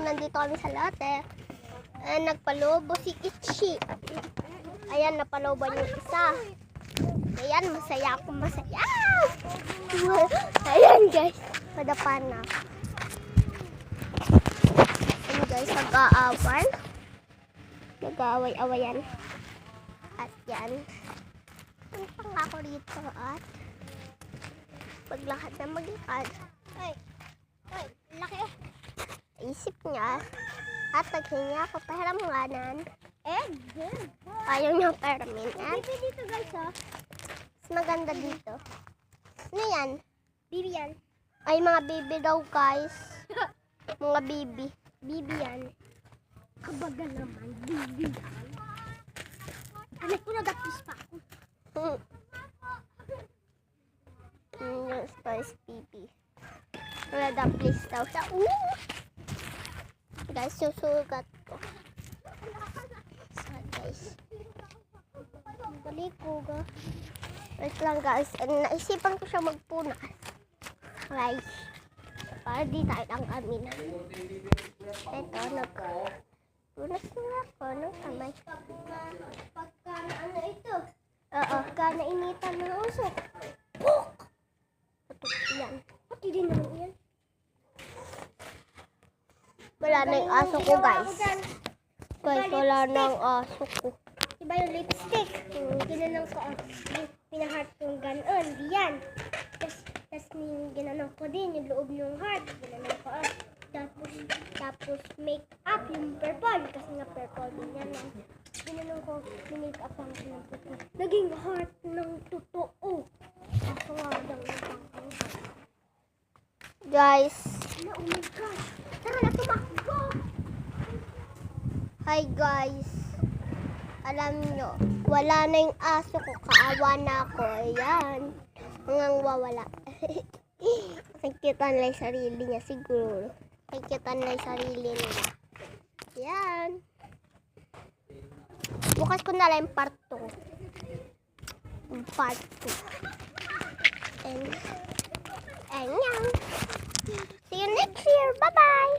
nandito kami sa lote. Nagpalobo si Itchy. Ayan, napaloban yung isa. Ayan, masaya ako, masaya. Ayan guys, padapa na. Ayan guys, mag-aaway. Nag-aaway-awayan. At yan. Punta nga ako rito at paglakad na maglakad. Ay, laki oh. Isip niya. At naghingi ako, pahiram nga nan. Good. Ayaw niya permin. Bibi dito guys oh. Mas maganda dito. Ano yan? Bibi yan. Ay, mga bibi daw guys. Mga bibi. Bibi yan. Kabagal naman. Bibi yan. Anak ko nagapis pa ako. Yung spice bibi. Nagapis daw siya. Guys, susugat ko. Guys, balik ko ga. Wait lang guys, naisipan ko siya magpunas. Guys, para di tayo lang amin. Ito, nagpunas na ako ng kamay. Pagka ano ito? Oo, pagka nainitan ng usok. Puk! Yan. Pati din naman yan. Wala na yung aso ko guys. Guys, wala na yung aso ko. Iba yung lipstick. Ginanong ko. Pinaheart yung ganon. Diyan. Tapos ginanong ko din yung loob ng heart. Ginanong ko. Tapos make up yung purple. Kasi nga purple din yan. Ginanong ko. Make up ang purple. Naging heart ng totoo. Ako nga daw yung guys. Oh my God. Tara na tumakbo. Hi guys. Alam nyo, wala na yung aso ko. Kaawa na ako. Ayan. Hanggang wawala. Nakikita nila yung sarili niya siguro. Nakikita nila yung sarili nila. Ayan. Bukas ko na lang yung part 2. Part 2. And yan. See you next year. Bye-bye.